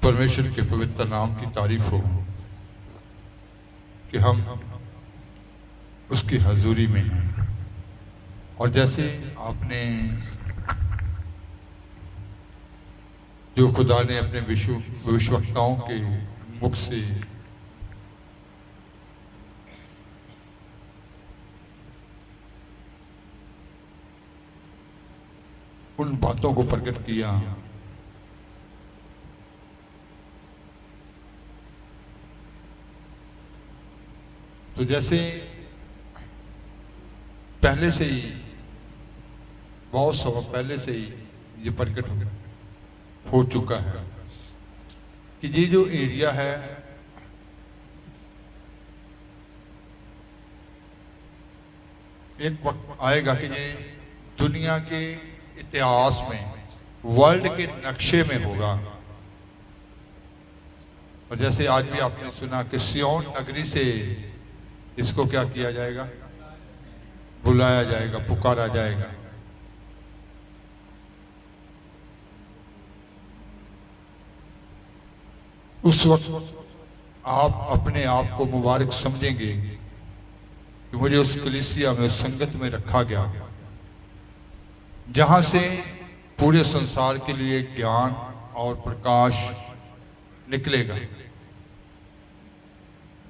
परमेश्वर के पवित्र नाम की तारीफ हो कि हम उसकी हजूरी में हैं। और जैसे आपने जो खुदा ने अपने भविष्यवक्ताओं के मुख से उन बातों को प्रकट किया, तो जैसे पहले से ही बहुत समय पहले से ही ये प्रकट हो चुका है कि ये जो एरिया है एक वक्त आएगा कि ये दुनिया के इतिहास में, वर्ल्ड के नक्शे में होगा। और जैसे आज भी आपने सुना कि सियोन नगरी से इसको क्या किया जाएगा, बुलाया जाएगा, पुकारा जाएगा। उस वक्त आप अपने आप को मुबारक समझेंगे कि मुझे उस कलीसिया में, उस संगत में रखा गया जहां से पूरे संसार के लिए ज्ञान और प्रकाश निकलेगा।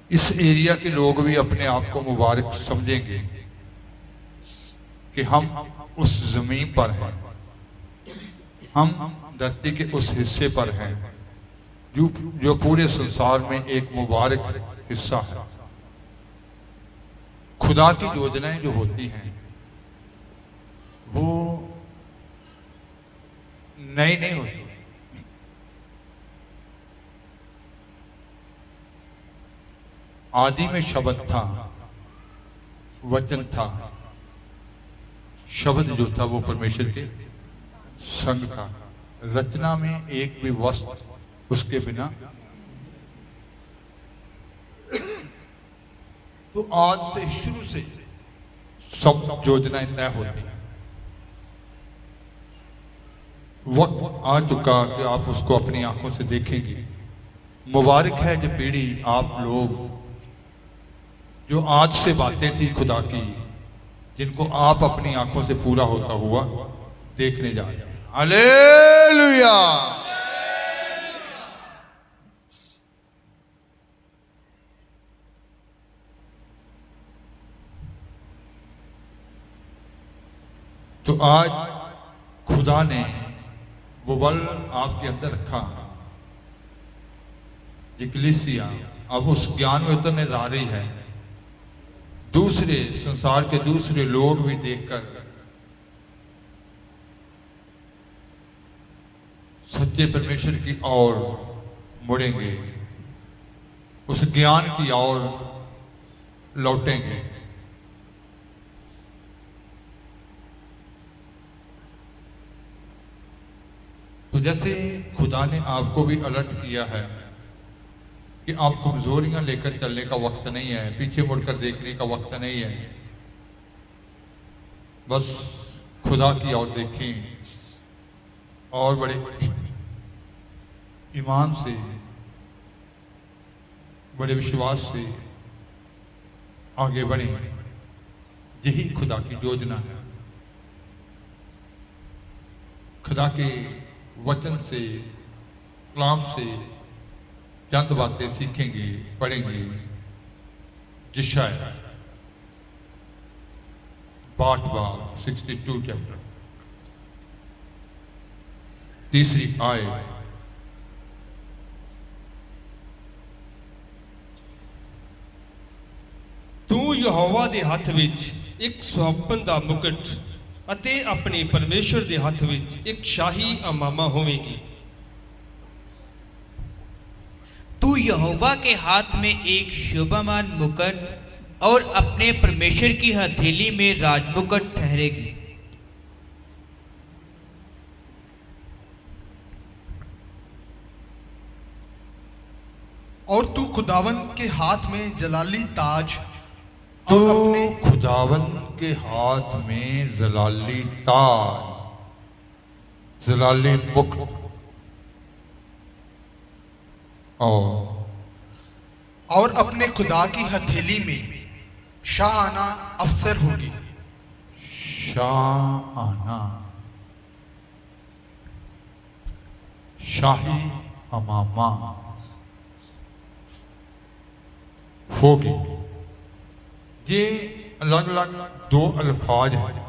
इस एरिया के लोग भी अपने आप को मुबारक समझेंगे कि हम उस जमीन पर हैं, हम धरती के उस हिस्से पर हैं जो पूरे संसार में एक मुबारक हिस्सा है। खुदा की योजनाएं जो होती हैं वो नई नहीं होती। आदि में शब्द था, वचन था, शब्द जो था वो परमेश्वर के संग था। रचना में एक भी वस्तु उसके बिना। तो आज से शुरू से सब योजनाएं तय होती हैं। वक्त आ चुका कि आप उसको अपनी आंखों से देखेंगे। मुबारक है जो पीढ़ी, आप लोग जो आज से बातें थी खुदा की, जिनको आप अपनी आंखों से पूरा होता हुआ देखने जा रहे हैं। हालेलुया। तो आज खुदा ने वो बल आपके अंदर रखा, ये कलीसिया अब उस ज्ञान में उतरने जा रही है। दूसरे संसार के दूसरे लोग भी देखकर सच्चे परमेश्वर की ओर मुड़ेंगे, उस ज्ञान की ओर लौटेंगे। तो जैसे खुदा ने आपको भी अलर्ट किया है कि आप कमजोरियां लेकर चलने का वक्त नहीं है, पीछे मुड़कर देखने का वक्त नहीं है। बस खुदा की ओर देखें और बड़े ईमान से, बड़े विश्वास से आगे बढ़ें। यही खुदा की योजना है। खुदा के वचन से, कलाम से चंद बातें सीखेंगे, पढ़ेंगे। यशायाह 62 चैप्टर, तीसरी आयत। तू यहोवा दे हथ विच एक सुहापन दा मुकुट अते अपने परमेश्वर दे हथ विच एक शाही अमामा होवेगी। तू यहोवा के हाथ में एक शोभामान मुकुट और अपने परमेश्वर की हथेली में राजमुकुट ठहरेगी। और तू खुदावन के हाथ में जलाली ताज, तो खुदावन के हाथ में जलाली ताज, जलाली मुकुट और अपने खुदा की हथेली में शाहाना अफसर होगी। शाहाना, शाही अमामा होगी। ये अलग अलग दो अल्फाज हैं।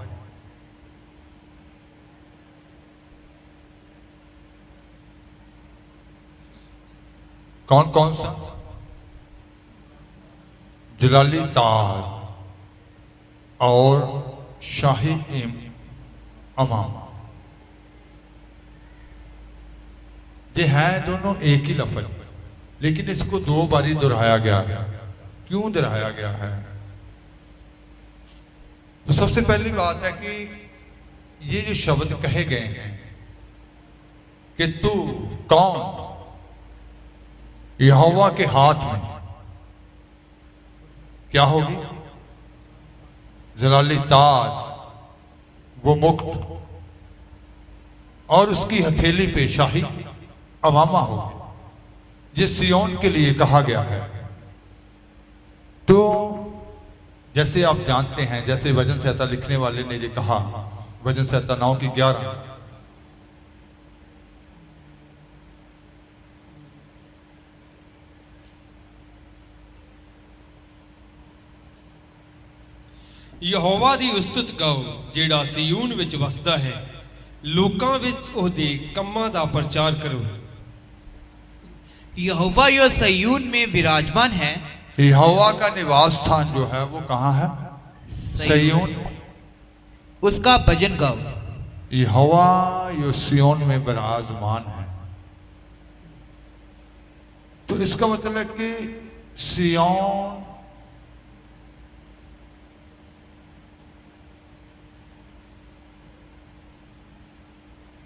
कौन कौन सा? जलाली ताज और शाही अमामा, ये हैं दोनों एक ही लफ्ज, लेकिन इसको दो बारी दोहराया गया है। क्यों दोहराया गया है? तो सबसे पहली बात है कि ये जो शब्द कहे गए हैं कि तू कौन यहोवा के हाथ में क्या होगी? जलाली ताज, वो मुकुट, और उसकी हथेली पे शाही अमामा होगी। ये सियोन के लिए कहा गया है। तो जैसे आप जानते हैं, जैसे वजन संहिता लिखने वाले ने ये कहा, वजन संहिता 9 की 11, ਯਹੋਵਾ ਦੀ ਉਸਤਤ ਗਾਓ ਜਿਹੜਾ ਸਿਯੂਨ ਵਿੱਚ ਵਸਦਾ ਹੈ, ਲੋਕਾਂ ਵਿੱਚ ਉਹਦੇ ਕੰਮਾਂ ਦਾ ਪ੍ਰਚਾਰ ਕਰੋ। यहोवा यो सयून में विराजमान है। यहोवा का निवास स्थान जो है वो कहाँ है? सिय्योन। उसका भजन गाओ। यहोवा यो सिय्योन में विराजमान है। तो इसका मतलब कि सिय्योन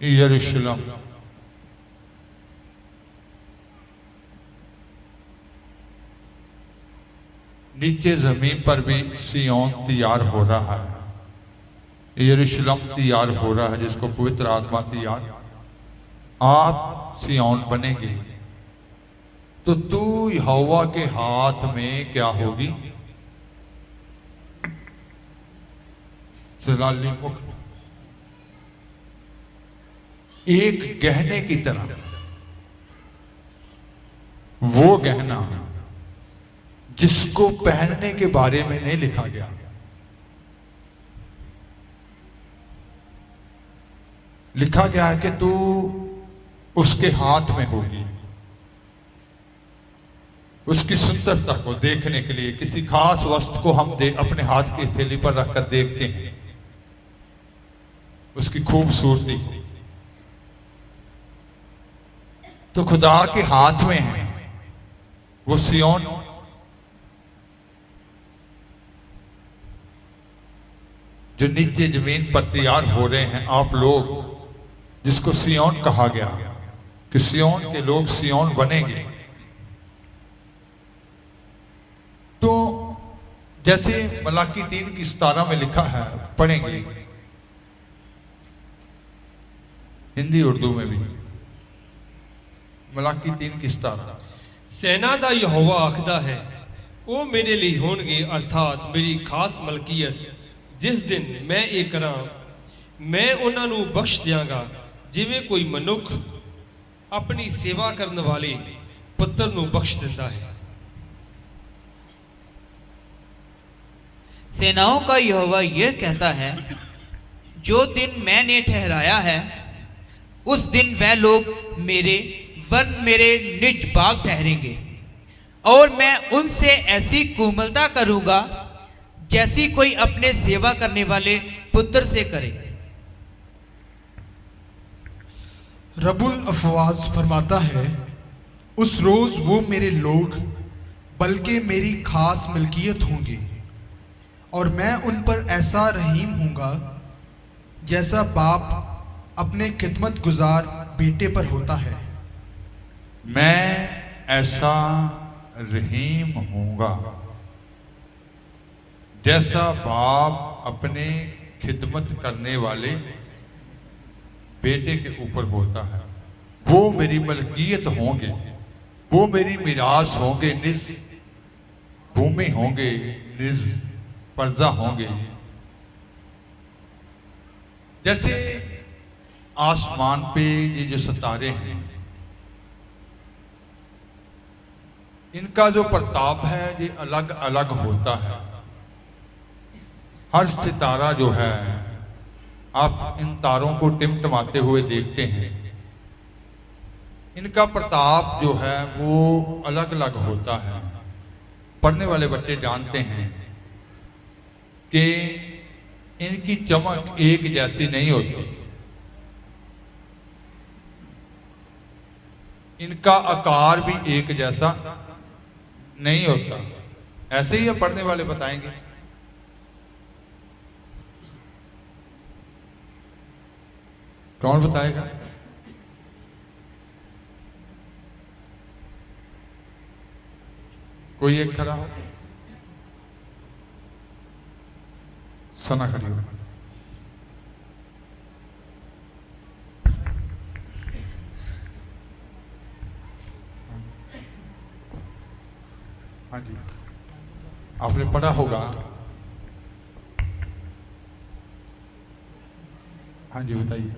यरूशलेम, नीचे जमीन पर भी सिय्योन तैयार हो रहा है, यरूशलेम तैयार हो रहा है, जिसको पवित्र आत्मा तैयार। आप सिय्योन बनेंगे तो तू यहोवा के हाथ में क्या होगी? जलाली मुकुट, एक गहने की तरह। वो गहना जिसको पहनने के बारे में नहीं लिखा गया, लिखा गया है कि तू उसके हाथ में होगी। उसकी सुंदरता को देखने के लिए किसी खास वस्तु को हम अपने हाथ की हथेली पर रखकर देखते हैं, उसकी खूबसूरती को। तो खुदा के हाथ में है वो सिय्योन, जो नीचे जमीन पर तैयार हो रहे हैं आप लोग, जिसको सिय्योन कहा गया कि सिय्योन के लोग सिय्योन बनेंगे। तो जैसे मलाकी 3 की 17 में लिखा है, पढ़ेंगे हिंदी उर्दू में भी, मलाकी 3 की 17। ਸੈਨਾ ਦਾ ਯਹੋਵਾ ਆਖਦਾ ਹੈ, ਉਹ ਮੇਰੇ ਲਈ ਹੋਣਗੇ, ਅਰਥਾਤ ਮੇਰੀ ਖਾਸ ਮਲਕੀਅਤ। ਜਿਸ ਦਿਨ ਮੈਂ ਇਹ ਕਰਾਂ, ਮੈਂ ਉਹਨਾਂ ਨੂੰ ਬਖਸ਼ ਦਿਆਂਗਾ ਜਿਵੇਂ ਕੋਈ ਮਨੁੱਖ ਆਪਣੀ ਸੇਵਾ ਕਰਨ ਵਾਲੇ ਪੁੱਤਰ ਨੂੰ ਬਖਸ਼ ਦਿੰਦਾ ਹੈ। सेनाओं का यहोवा यह कहता है, जो दिन मैंने ठहराया है, उस दिन वह लोग मेरे वरन मेरे निज बाग ठहरेंगे, और मैं उनसे ऐसी कोमलता करूंगा जैसी कोई अपने सेवा करने वाले पुत्र से करे। रबुल अफवाज फरमाता है, उस रोज़ वो मेरे लोग बल्कि मेरी खास मिल्कियत होंगे, और मैं उन पर ऐसा रहीम हूँगा जैसा बाप अपने खिदमत गुजार बेटे पर होता है। मैं ऐसा रहीम हूँगा जैसा बाप अपने खिदमत करने वाले बेटे के ऊपर होता है। वो मेरी मलकियत होंगे वो मेरी मिरास होंगे, निज भूमि होंगे, निज पर्जा होंगे। जैसे आसमान पे ये जो सितारे हैं, इनका जो प्रताप है ये अलग अलग होता है। हर सितारा जो है, आप इन तारों को टिमटिमाते हुए देखते हैं, इनका प्रताप जो है वो अलग अलग होता है। पढ़ने वाले बच्चे जानते हैं कि इनकी चमक एक जैसी नहीं होती, इनका आकार भी एक जैसा नहीं होता। ऐसे ही पढ़ने वाले बताएंगे। कौन बताएगा? कोई एक खड़ा हो, सना खड़ी हो। हाँ जी, आपने पढ़ा होगा। हाँ जी बताइए।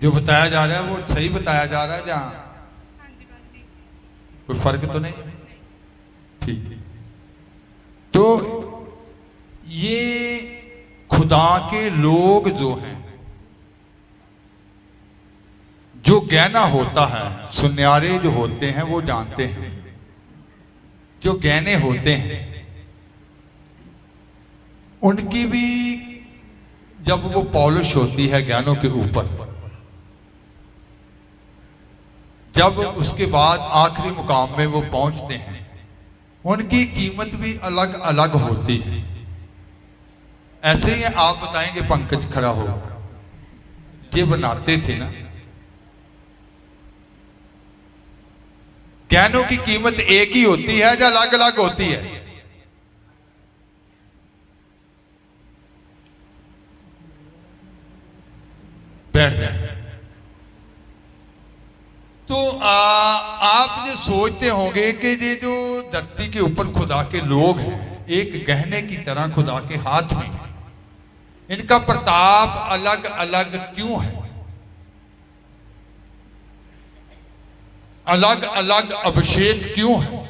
जो बताया जा रहा है वो सही बताया जा रहा है जहाँ कोई फर्क तो नहीं? ठीक। तो ये खुदा के लोग जो हैं, जो गहना होता है, सुन्यारे जो होते हैं वो जानते हैं, जो गहने होते हैं उनकी भी जब वो पॉलिश होती है गहनों के ऊपर, जब उसके बाद आखिरी मुकाम में वो पहुंचते हैं, उनकी कीमत भी अलग अलग होती है। ऐसे ही आप बताएंगे, पंकज खड़ा हो, ये बनाते थे ना, गहनों की कीमत एक ही होती है या अलग अलग होती है? बैठ जाए। तो आप ये सोचते होंगे कि ये जो धरती के ऊपर खुदा के लोग हैं, एक गहने की तरह खुदा के हाथ में, इनका प्रताप अलग अलग क्यों है, अलग अलग अभिषेक क्यों है?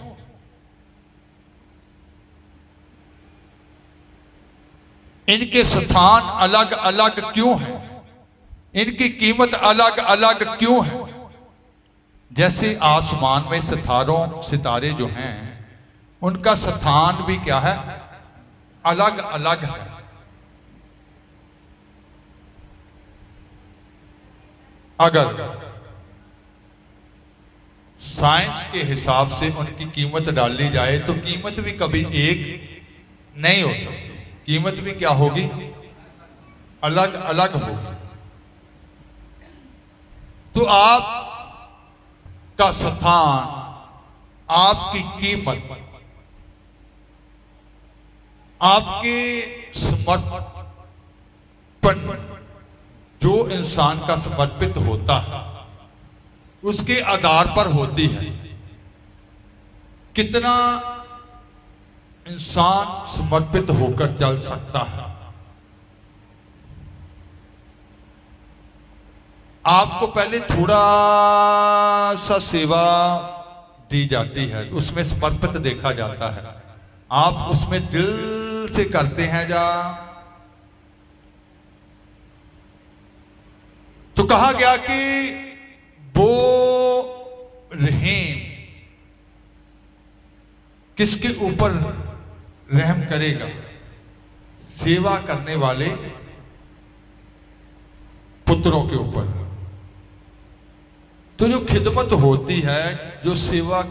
इनके स्थान अलग अलग क्यों है? इनकी कीमत अलग अलग क्यों है? जैसे आसमान में सितारे जो हैं, उनका स्थान भी क्या है? अलग अलग है। अगर साइंस के हिसाब से उनकी कीमत डाली जाए तो कीमत भी कभी एक नहीं हो सकती। कीमत भी क्या होगी? अलग अलग होगी। तो आप का स्थान, आपकी कीमत, आपके समर्पण, जो इंसान का समर्पित होता है उसके आधार पर होती है। कितना इंसान समर्पित होकर चल सकता है। आपको पहले थोड़ा सा सेवा दी जाती है, उसमें समर्पित देखा जाता है, आप उसमें दिल से करते हैं या? तो कहा गया कि वो रहीम किसके ऊपर रहम करेगा? सेवा करने वाले पुत्रों के ऊपर। तो जो खिदमत होती है, जो सेवा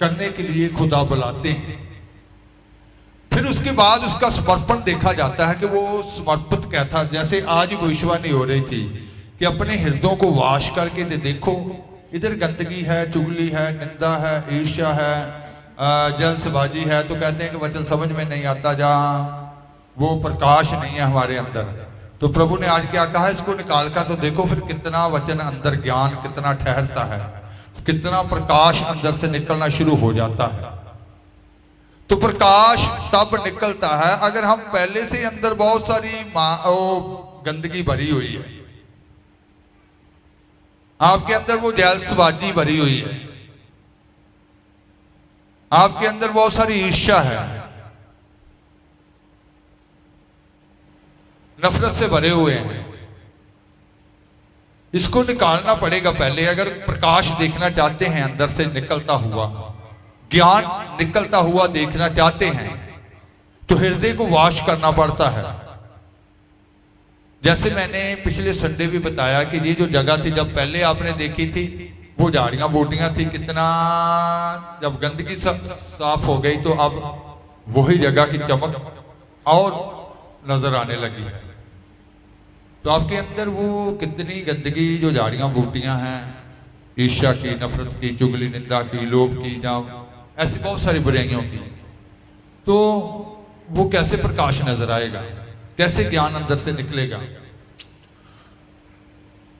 करने के लिए खुदा बुलाते हैं, फिर उसके बाद उसका समर्पण देखा जाता है कि वो समर्पित क्या था। जैसे आज भविष्यवाणी हो रही थी कि अपने हृदयों को वाश करके देखो, इधर गंदगी है, चुगली है, निंदा है, ईर्ष्या है, जल्दबाजी है, तो कहते हैं कि वचन समझ में नहीं आता, जहाँ वो प्रकाश नहीं है हमारे अंदर। तो प्रभु ने आज क्या कहा, इसको निकाल कर तो देखो फिर कितना वचन अंदर, ज्ञान कितना ठहरता है। कितना प्रकाश अंदर से निकलना शुरू हो जाता है। तो प्रकाश तब निकलता है अगर हम पहले से अंदर बहुत सारी गंदगी भरी हुई है, आपके अंदर वो जैलसबाजी भरी हुई है, आपके अंदर बहुत सारी ईर्ष्या है, नफरत से भरे हुए हैं, इसको निकालना पड़ेगा पहले। अगर प्रकाश देखना चाहते हैं, अंदर से निकलता हुआ ज्ञान निकलता हुआ देखना चाहते हैं, तो हृदय को वॉश करना पड़ता है। जैसे मैंने पिछले संडे भी बताया कि ये जो जगह थी, जब पहले आपने देखी थी वो झाड़ियां बूटियां थी, कितना जब गंदगी साफ हो गई तो अब वही जगह की चमक और नजर आने लगी। तो आपके अंदर वो कितनी गंदगी, जो झाड़ियां बूटियां हैं, ईर्ष्या की, नफरत की, चुगली निंदा की, लोभ की, या ऐसी बहुत सारी बुराइयों की, तो वो कैसे प्रकाश नजर आएगा, कैसे ज्ञान अंदर से निकलेगा।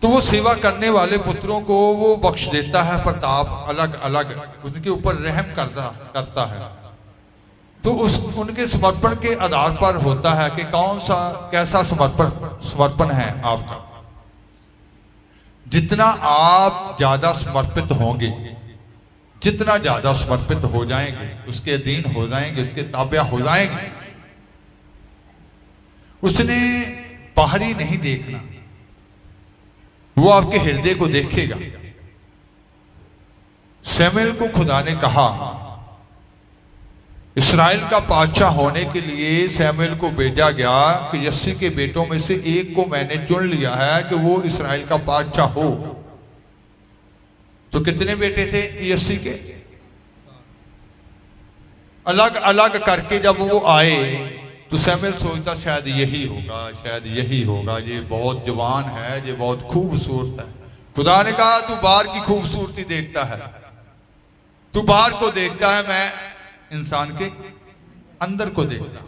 तो वो सेवा करने वाले पुत्रों को वो बख्श देता है प्रताप, अलग अलग उनके ऊपर रहम करता है। तो उनके समर्पण के आधार पर होता है कि कौन सा कैसा समर्पण है आपका। जितना आप ज्यादा समर्पित होंगे, जितना ज्यादा समर्पित हो जाएंगे, उसके अधीन हो जाएंगे, उसके ताबिया हो जाएंगे, उसने बाहरी नहीं देखना, वो आपके हृदय को देखेगा। शमूएल को खुदा ने कहा, इस्राएल का बादशाह होने के लिए शमूएल को भेजा गया कि यस्सी के बेटों में से एक को मैंने चुन लिया है कि वो इस्राएल का बादशाह हो। तो कितने बेटे थे यस्सी के? अलग अलग करके जब वो आए तो शमूएल सोचता शायद यही होगा, शायद यही होगा, ये बहुत जवान है, ये बहुत खूबसूरत है। खुदा ने कहा तू बाहर की खूबसूरती देखता है, तू बाहर को देखता है, मैं इंसान के अंदर को देखता।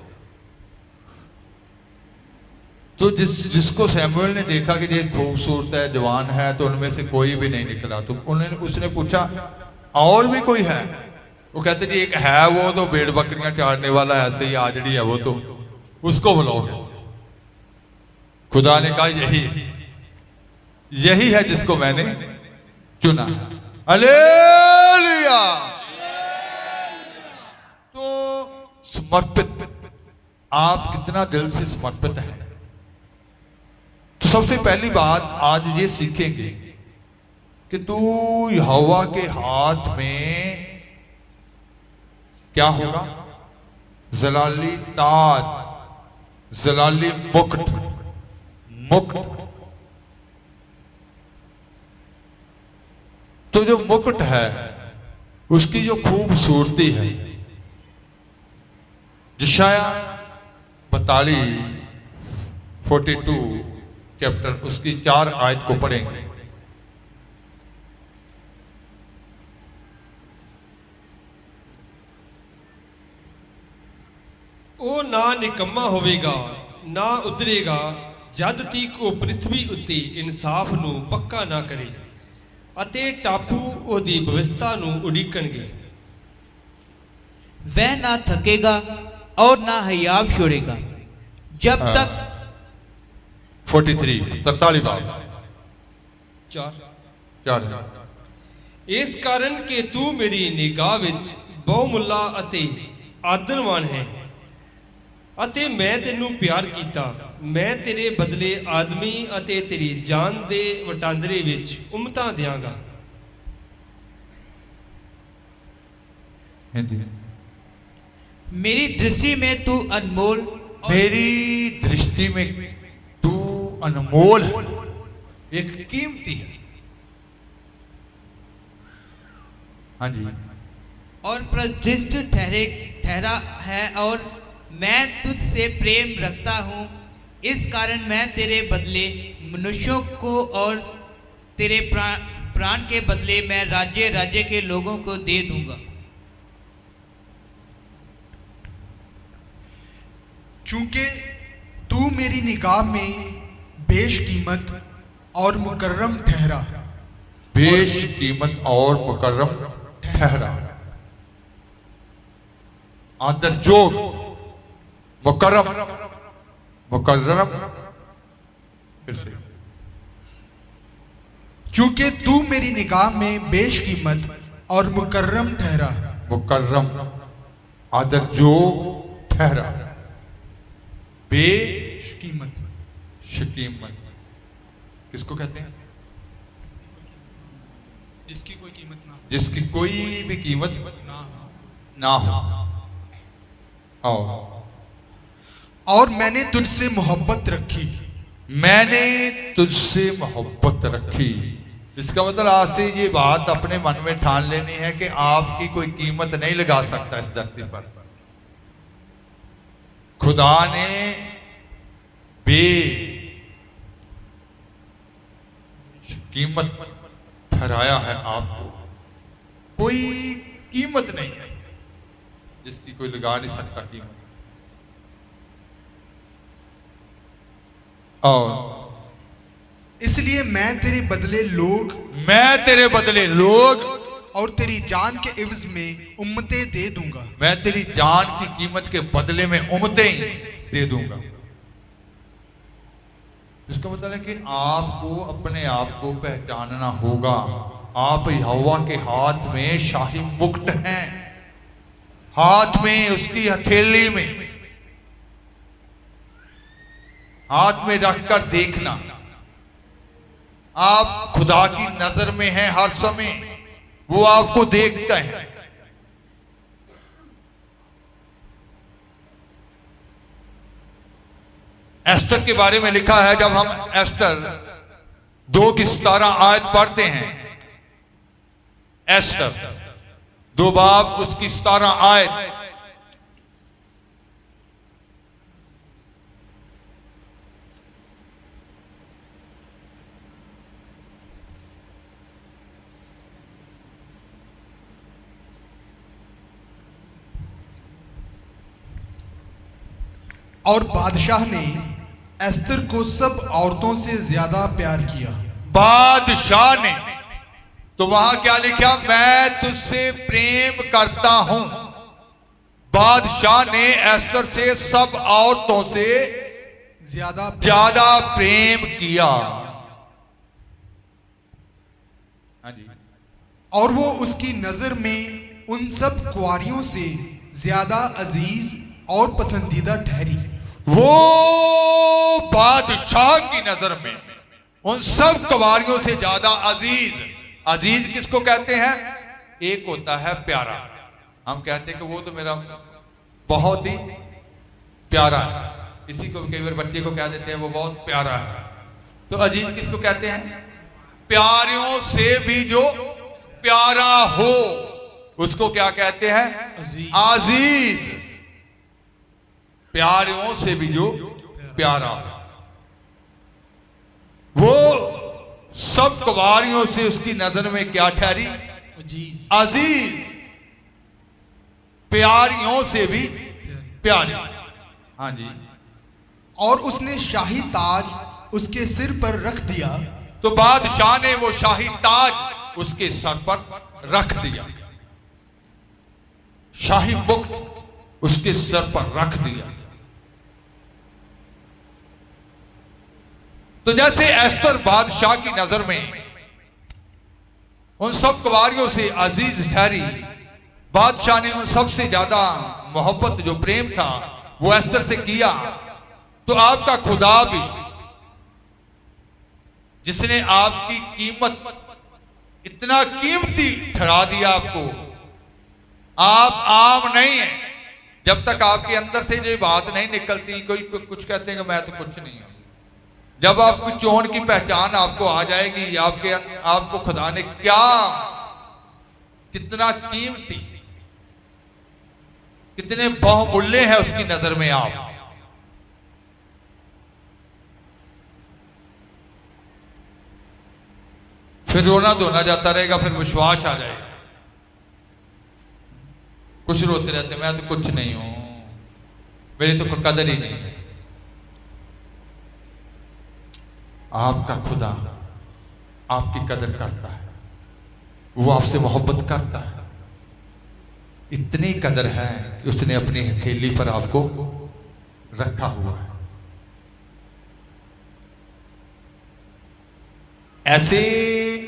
तो जिसको शमूएल ने देखा कि ये खूबसूरत है, जवान है, तो उनमें से कोई भी नहीं निकला। तो उसने पूछा और भी कोई है? वो कहते जी एक है, वो तो भेड़ बकरियां चारने वाला, ऐसे ही आजड़ी है वो, तो उसको बुलाओगे। खुदा ने कहा यही है जिसको मैंने चुना। हालेलुया। तो समर्पित, आप कितना दिल से समर्पित हैं। तो सबसे पहली बात आज ये सीखेंगे कि तू यहोवा के हाथ में क्या होगा? जलाली ताज, जलाली मुकुट। तो जो मुकुट है उसकी जो खूबसूरती है, यशाया 42 चैप्टर उसकी 4 आयत को पढ़ेंगे। ਉਹ ਨਾ ਨਿਕੰਮਾ ਹੋਵੇਗਾ ਨਾ ਉਧਰੇਗਾ ਜਦ ਤੀਕ ਉਹ ਪ੍ਰਿਥਵੀ ਉੱਤੇ ਇਨਸਾਫ ਨੂੰ ਪੱਕਾ ਨਾ ਕਰੇ ਅਤੇ ਟਾਪੂ ਉਹਦੀ ਵਿਵਸਥਾ ਨੂੰ ਉਡੀਕਣਗੇ। वह ना थकेगा और ना हियाव छोड़ेगा जब तक 43 बाब 4 ਇਸ ਕਾਰਨ ਕਿ ਤੂੰ ਮੇਰੀ ਨਿਗਾਹ ਵਿੱਚ ਬਹੁਮੁੱਲਾ ਅਤੇ ਆਦਰਵਾਨ ਹੈ ਅਤੇ ਮੈਂ ਤੈਨੂੰ ਪਿਆਰ ਕੀਤਾ। ਮੈਂ ਤੇਰੇ ਬਦਲੇ ਆਦਮੀ ਅਤੇ ਤੇਰੀ ਜਾਨ ਦੇ ਵਟਾਂਦਰੇ ਵਿੱਚ ਉਮਤਾਂ ਦਿਆਂਗਾ। मेरी दृष्टि में तू अनमोल, मेरी दृष्टि में तू अनमोल है, एक कीमती है। हाँ जी। और प्रतिष्ठित ठहरा है और मैं तुझसे प्रेम रखता हूँ। इस कारण मैं तेरे बदले मनुष्यों को और तेरे प्राण के बदले मैं राज्य राज्य के लोगों को दे दूंगा। चूंकि तू मेरी निगाह में बेशकीमत और मुकर्रम ठहरा बेश कीमत और मुकर्रम ठहरा। आदरजोग, मुकर्रम, मुकर्रम, फिर से, चूंकि तू मेरी निगाह में बेश कीमत और मुकर्रम ठहरा। मुकर्रम, आदरजोग ठहरा, बेश कीमत, शकीमत किसको कहते हैं? जिसकी कोई कीमत ना जिसकी कोई भी कीमत ना हो। आओ, और मैंने तुझसे मोहब्बत रखी। मैंने तुझसे मोहब्बत रखी। इसका मतलब आज से ये बात अपने मन में ठान लेनी है कि आपकी कोई कीमत नहीं लगा सकता इस धरती पर। खुदा ने कीमत ठहराया है आपको। कोई कीमत नहीं है जिसकी कोई लगा नहीं सकता कीमत। और इसलिए मैं तेरे बदले लोग और तेरी जान के इवज में उम्मतें दे दूंगा। मैं तेरी जान की कीमत के बदले में उम्मतें ही दे दूंगा। इसका मतलब है कि आपको अपने आप को पहचानना होगा। आप यहोवा के हाथ में शाही मुकुट हैं, हाथ में उसकी हथेली में हाथ में रखकर देखना। आप खुदा की नजर में हैं हर समय, वो आपको देखता है। एस्टर के बारे में लिखा है, जब हम एस्टर 2:17 आयत पढ़ते हैं, एस्टर 2 बाब उसकी 17 आयत, और बादशाह ने एस्तर को सब औरतों से ज्यादा प्यार किया। बादशाह ने, तो वहां क्या लिखा? मैं तुझसे प्रेम करता हूं। बादशाह ने एस्तर से सब औरतों से ज्यादा प्रेम किया। हाँ जी। और वो उसकी नजर में उन सब कुंवारियों से ज्यादा अजीज और पसंदीदा ठहरी। वो बादशाह की नजर में उन सब कुंवारियों से ज्यादा अजीज। अजीज किसको कहते हैं? एक होता है प्यारा। हम कहते हैं कि वो तो मेरा बहुत ही प्यारा है। किसी को कई बार बच्चे को कह देते हैं वो बहुत प्यारा है। तो अजीज किसको कहते हैं? प्यारियों से भी जो प्यारा हो उसको क्या कहते हैं? अजीज। प्यारियों से भी जो प्यारा, वो सब कुंवारियों से उसकी नजर में क्या ठहरी? अजीज। प्यारियों से भी प्यारी। हाँ जी। और उसने शाही ताज उसके सिर पर रख दिया। तो बादशाह ने वो शाही ताज उसके सर पर रख दिया, शाही मुकुट उसके सर पर रख दिया। तो जैसे एस्तर बादशाह की नजर में उन सब कुंवारियों से अजीज ठहरी, बादशाह ने उन सबसे ज्यादा मोहब्बत जो प्रेम था वो एस्तर से किया, तो आपका खुदा भी जिसने आपकी कीमत इतना कीमती ठहरा दिया आपको, आप आम नहीं है। जब तक आपके अंदर से जो बात नहीं निकलती, कोई कुछ कहते हैं कि मैं तो कुछ नहीं हूं। जब आपकी चोन की पहचान आपको आ जाएगी, आपको खुदा ने क्या कितना कीमती, कितने बहुमूल्य है उसकी नजर में आप, फिर रोना धोना जाता रहेगा, फिर विश्वास आ जाएगा। कुछ रोते रहते मैं तो कुछ नहीं हूं, मेरी तो कोई कदर ही नहीं है। आपका खुदा आपकी कदर करता है। वो आपसे मोहब्बत करता है। इतनी कदर है कि उसने अपनी हथेली पर आपको रखा हुआ है। ऐसे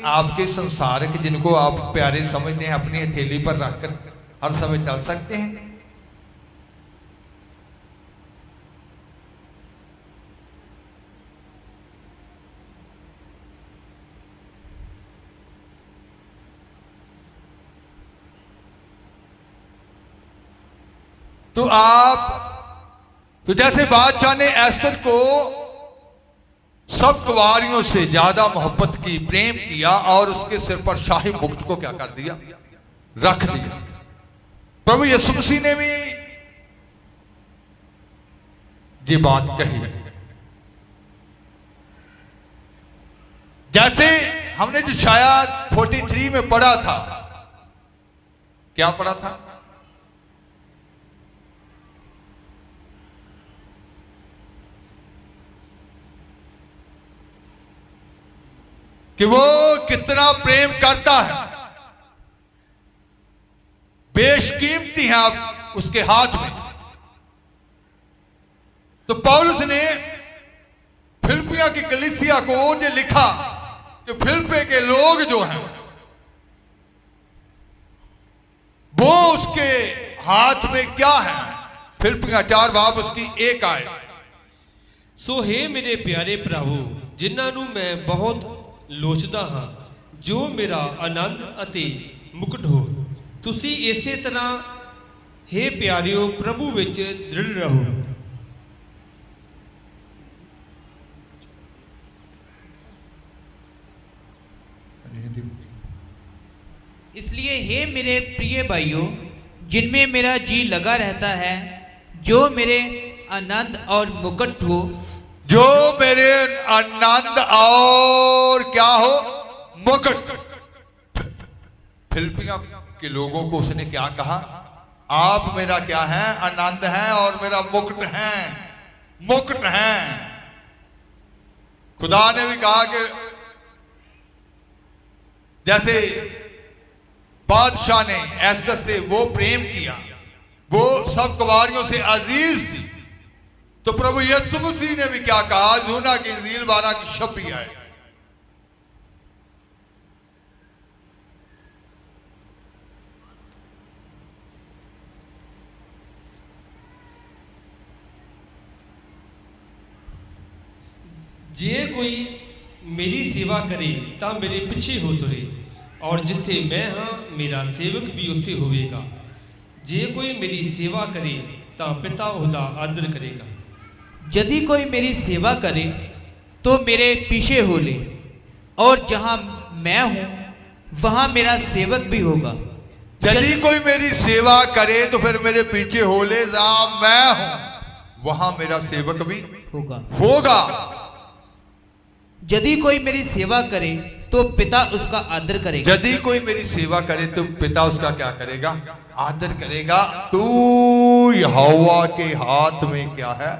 आपके संसारक जिनको आप प्यारे समझते हैं अपनी हथेली पर रखकर हर समय चल सकते हैं? तो जैसे बादशाह ने एस्तर को सब कुंवारियों से ज्यादा मोहब्बत की, प्रेम किया और उसके सिर पर शाही मुकुट को क्या कर दिया, रख दिया। प्रभु यीशु मसीह ने भी ये बात कही। जैसे हमने जो शायद 43 में पढ़ा था, क्या पढ़ा था? कि वो कितना प्रेम करता है, बेशकीमती है आप उसके हाथ में। तो पौलुस ने फिलिपिया की कलीसिया को ये लिखा कि फिलिपे के लोग जो हैं वो उसके हाथ में क्या है। फिलिपिया 4 बाब उसकी 1 आए। सो हे मेरे प्यारे भरावो, जिन्हां नूं मैं बहुत ਲੋਚਦਾ ਹਾਂ, ਜੋ ਮੇਰਾ ਆਨੰਦ ਅਤੇ ਮੁਕਟ ਹੋ, ਤੁਸੀਂ ਇਸੇ ਤਰ੍ਹਾਂ हे ਪਿਆਰਿਓ ਪ੍ਰਭੂ ਵਿੱਚ ਦ੍ਰਿੜ ਰਹੋ। इसलिए हे मेरे प्रिय भाइयों, जिनमें मेरा जी लगा रहता है, जो मेरे आनंद और मुकुट हो, जो मेरे आनंद और क्या हो, मुकुट। फिलिपिया के लोगों को उसने क्या कहा? आप मेरा क्या है? आनंद है और मेरा मुकुट है, मुकुट है। खुदा ने भी कहा कि जैसे बादशाह ने एस्तर से वो प्रेम किया, वो सब कुंवारियों से अजीज थी, तो प्रभु यीशु मसीह ने भी क्या कहा? यूहन्ना की इंजील 12 की 26 है। जे कोई मेरी सेवा करे ਤਾਂ ਮੇਰੇ ਪਿੱਛੇ ਹੋ ਤੁਰੇ, ਔਰ ਜਿੱਥੇ ਮੈਂ ਹਾਂ ਮੇਰਾ ਸੇਵਕ ਵੀ ਉੱਥੇ ਹੋਵੇਗਾ। ਜੇ ਕੋਈ ਮੇਰੀ ਸੇਵਾ ਕਰੇ ਤਾਂ ਪਿਤਾ ਉਹਦਾ ਆਦਰ ਕਰੇਗਾ। यदि कोई मेरी सेवा करे तो मेरे पीछे हो ले, और जहां मैं हूं वहां मेरा सेवक भी होगा। यदि कोई मेरी सेवा करे तो फिर मेरे पीछे हो ले, जहां मैं हूं वहां मेरा सेवक भी होगा। यदि कोई मेरी सेवा करे तो पिता उसका आदर करेगा। यदि कोई मेरी सेवा करे तो पिता उसका क्या करेगा? आदर करेगा। तू यहोवा के हाथ में क्या है?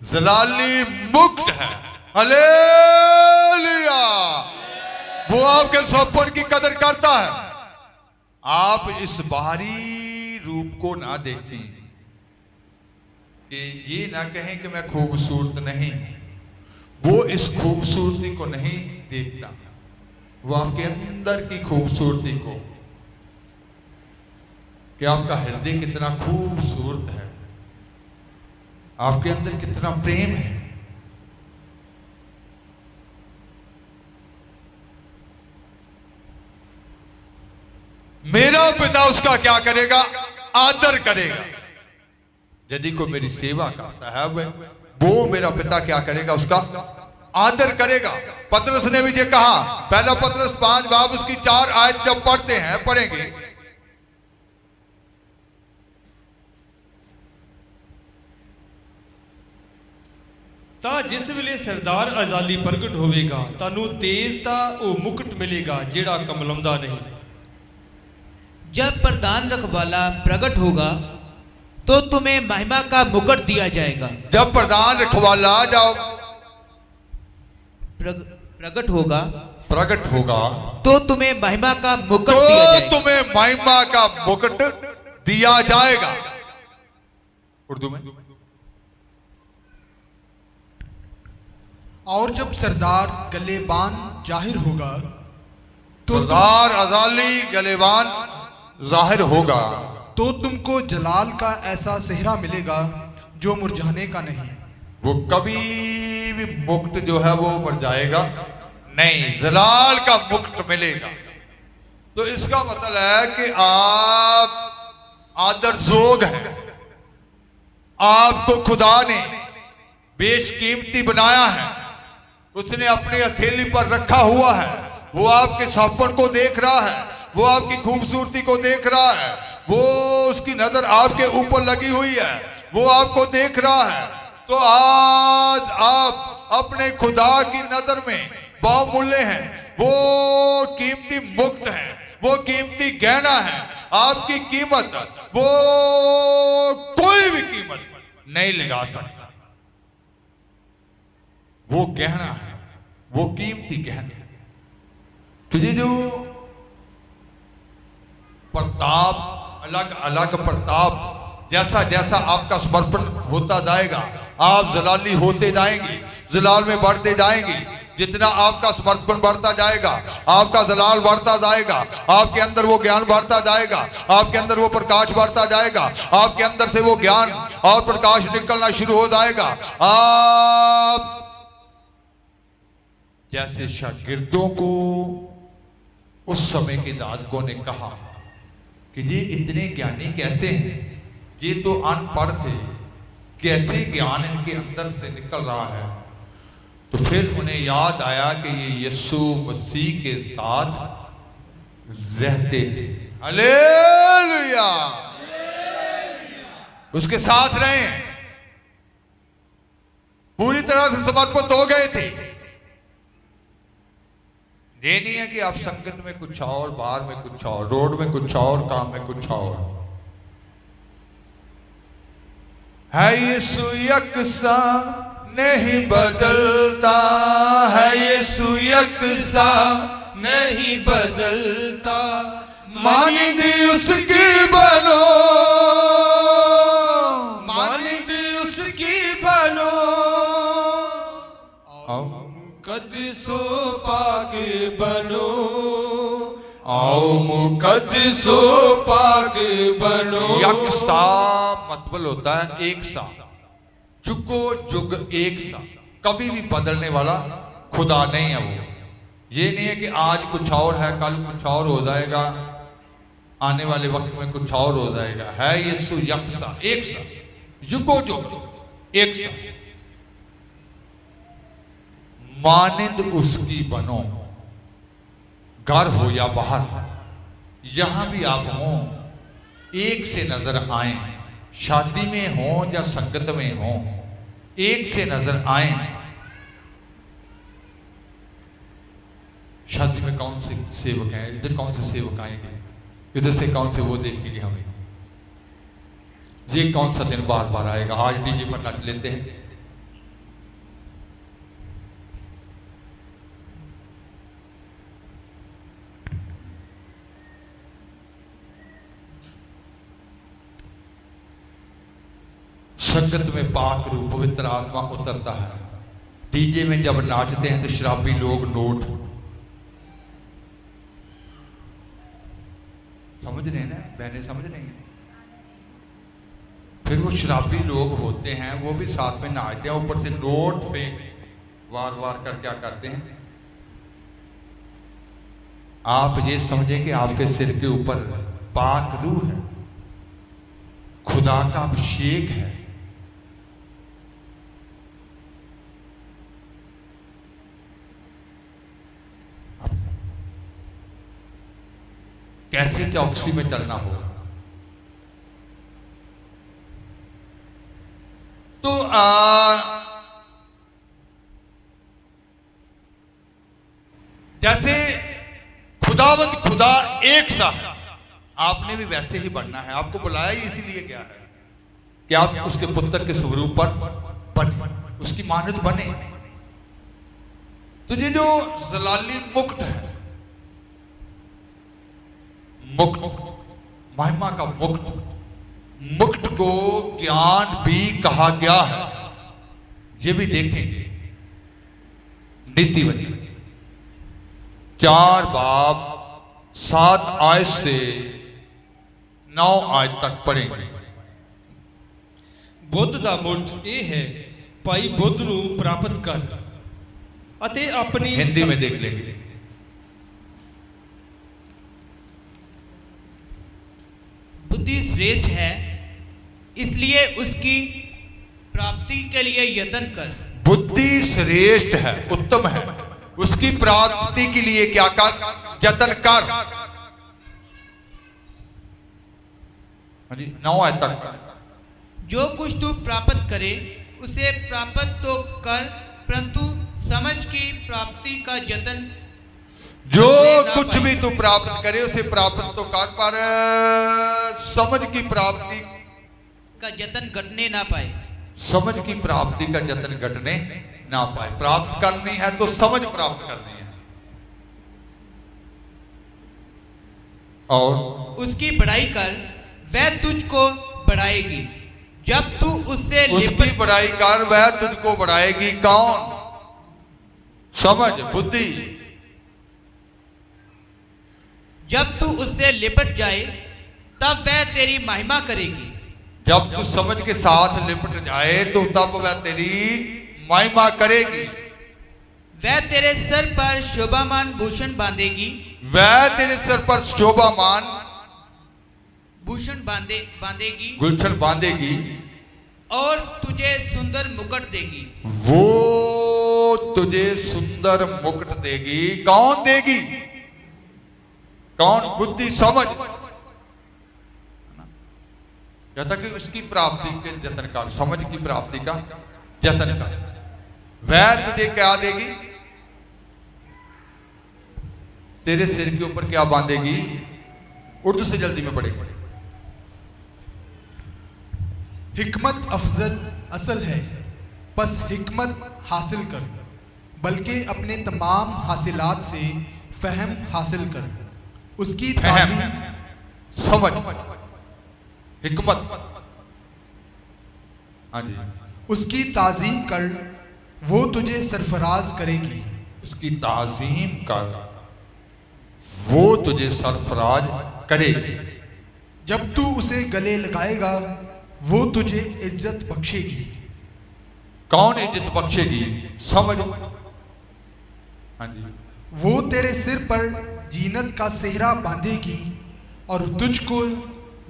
जलाली मुकुट है। हालेलुया। वो आपके सौंपण की कदर करता है। आप इस बाहरी रूप को ना देखें, कि ये ना कहें कि मैं खूबसूरत नहीं। वो इस खूबसूरती को नहीं देखता, वो आपके अंदर की खूबसूरती को, कि आपका हृदय कितना खूबसूरत है, आपके अंदर कितना प्रेम है। मेरा पिता उसका क्या करेगा? आदर करेगा। यदि कोई मेरी सेवा करता है वो मेरा पिता क्या करेगा? उसका आदर करेगा। पतरस ने भी ये कहा, पहला पतरस 5 बाब उसकी 4 आयत जब पढ़ते हैं, पढ़ेंगे, ਤਾਂ ਜਿਸ ਵੇਲੇ ਸਰਦਾਰ ਅਜ਼ਾਲੀ ਪ੍ਰਗਟ ਹੋਵੇਗਾ, ਤੁਹਾਨੂੰ ਤੇਜ ਦਾ ਉਹ ਮੁਕਟ ਮਿਲੇਗਾ ਜਿਹੜਾ ਕਮਲਾਉਂਦਾ ਨਹੀਂ। जब प्रधान रखवाला प्रकट होगा तो तुम्हें महिमा का मुकुट दिया जाएगा। जब प्रधान रखवाला जब प्रकट होगा प्रकट होगा तो तुम्हें महिमा का मुकुट तो दिया जाएगा। तुम्हें महिमा का मुकुट दिया जाएगा। उर्दू में और जब सरदार गलेबान जाहिर होगा तो सरदार अजाली गलेबान जाहिर होगा तो तुमको जलाल का ऐसा सेहरा मिलेगा जो मुरझाने का नहीं। वो कभी भी मुक्त जो है वो मर जाएगा नहीं, जलाल का मुक्त मिलेगा। तो इसका मतलब है कि आप आदरजोग हैं, आपको खुदा ने बेशकीमती बनाया है, उसने अपनी हथेली पर रखा हुआ है। वो आपके सापन को देख रहा है, वो आपकी खूबसूरती को देख रहा है, वो उसकी नजर आपके ऊपर लगी हुई है, वो आपको देख रहा है। तो आज आप अपने खुदा की नजर में बहुमूल्य हैं, वो कीमती मुक्त है, वो कीमती गहना है। आपकी कीमत वो कोई भी कीमत नहीं लगा सकता। वो गहना है, वो कीमती गहना। तो ये जो प्रताप, अलग अलग प्रताप, जैसा जैसा आपका समर्पण होता जाएगा आप जलाली होते जाएंगे, जलाल में बढ़ते जाएंगे। जितना आपका समर्पण बढ़ता जाएगा आपका जलाल बढ़ता जाएगा, आपके अंदर वो ज्ञान बढ़ता जाएगा, आपके अंदर वो प्रकाश बढ़ता जाएगा, आपके अंदर से वो ज्ञान और प्रकाश निकलना शुरू हो जाएगा। आप जैसे शागिर्दों को उस समय के याजकों ने कहा कि ये इतने ज्ञानी कैसे हैं, ये तो अनपढ़ थे, कैसे ज्ञान इनके अंदर से निकल रहा है। तो फिर उन्हें याद आया कि ये यीशु मसीह के साथ रहते थे। हालेलुया, उसके साथ रहे, पूरी तरह से समर्पित हो गए थे। ये नहीं है कि आप संगत में कुछ और, बाहर में कुछ और, रोड में कुछ और, काम में कुछ और। है यीशु यकसा नहीं बदलता, है यीशु यकसा नहीं बदलता, मानिंद उसकी बनो, मानिंद उसकी बनो। आओ मुकद्दसो पाक बनो, आओ मुकद्दसो पाक बनो। यकसा मतलब होता है एक सा, जुगो जुग एक सा, कभी भी बदलने वाला खुदा नहीं है वो। ये नहीं है कि आज कुछ और है, कल कुछ और हो जाएगा, आने वाले वक्त में कुछ और हो जाएगा। है यीशु यकसा, एक सा, जुगो जुग एक सा, मानिंद उसकी बनो। घर हो या बाहर, यहां भी आप हो, एक से नजर आए, शादी में हो या संगत में हो, एक से नजर आए। शादी में कौन से सेवक हैं, इधर कौन से सेवक आएंगे, इधर से कौन से वो देखेंगे हमें, ये कौन सा दिन बार बार आएगा। आज डीजे पर नच लेते हैं, संगत में पाक रूप पवित्र आत्मा उतरता है। डीजे में जब नाचते हैं तो शराबी लोग नोट, समझ रहे हैं ना बहनें, समझ रही हैं। फिर वो शराबी लोग होते हैं, वो भी साथ में नाचते हैं, ऊपर से नोट फेंक वार वार कर क्या करते हैं। आप ये समझें कि आपके सिर के ऊपर पाक रूह है, खुदा का अभिषेक है। कैसे चौकसी में चलना हो। तो जैसे खुदावंद खुदा एक सा है, आपने भी वैसे ही बनना है। आपको बुलाया ही इसीलिए गया है कि आप उसके पुत्र के स्वरूप पर बने, उसकी मानद बने। तो ये जो जलाली मुकुट है, मुकुट, महिमा का मुकुट, मुकुट को ज्ञान भी कहा गया है, ये भी देखेंगे। नीति वचन 4 बाब 7 आयत से 9 आयत तक पढ़ेंगे। बुद्ध ਦਾ ਮੁੱਢ ਇਹ ਹੈ, ਭਾਈ ਬੁੱਧ ਨੂੰ ਪ੍ਰਾਪਤ ਕਰ ਅਤੇ ਆਪਣੀ हिंदी में देख लेंगे। बुद्धि श्रेष्ठ है, इसलिए उसकी प्राप्ति के लिए यत्न कर। बुद्धि श्रेष्ठ है, उत्तम है, उसकी प्राप्ति के लिए क्या कर? यत्न कर। हाँ जी, 9 आयत तक। जो कुछ तू प्राप्त करे उसे प्राप्त तो कर, परंतु समझ की प्राप्ति का यत्न जो करने ना कुछ पाए। भी तू प्राप्त करे उसे प्राप्त तो कर, पर समझ की प्राप्ति, का यत्न घटने ना पाए। समझ की प्राप्ति का यत्न घटने ना पाए। प्राप्त करनी है तो समझ प्राप्त करनी है। और उसकी बढ़ाई कर, वह तुझको बढ़ाएगी। जब तू उससे उसकी लिपट बढ़ाई कर, वह तुझको बढ़ाएगी। कौन? समझ, बुद्धि। जब तू उससे लिपट जाए तब वह तेरी महिमा करेगी। जब तू समझ के साथ लिपट जाए तो तब वह तेरी महिमा करेगी। वह तेरे सर पर शोभामान भूषण बांधेगी। वह तेरे सर पर शोभामान भूषण बांधेगी गुलशन बांधेगी और तुझे सुंदर मुकुट देगी। वो तुझे सुंदर मुकुट देगी। कौन देगी? कौन? बुद्धि, समझ। कहता कि उसकी प्राप्ति के यत्न कर, समझ की प्राप्ति का यत्न कर। वह तुझे क्या देगी? तेरे सिर के ऊपर क्या बांधेगी? उर्दू से जल्दी में पढ़ेगी। हिकमत अफजल असल है, बस हिकमत हासिल कर, बल्कि अपने तमाम हासिलात से फहम हासिल कर। उसकी फहम, ताज़ीम समझ, हिकमत। हाँ जी, उसकी ताज़ीम कर, वो तुझे सरफराज करेगी। उसकी ताज़ीम कर, वो तुझे सरफराज करेगी। जब तू उसे गले लगाएगा वो तुझे इज्जत बख्शेगी। कौन इज्जत बख्शेगी? समझ। हाँ जी, वो तेरे सिर पर जीनत का सेहरा बांधेगी और तुझको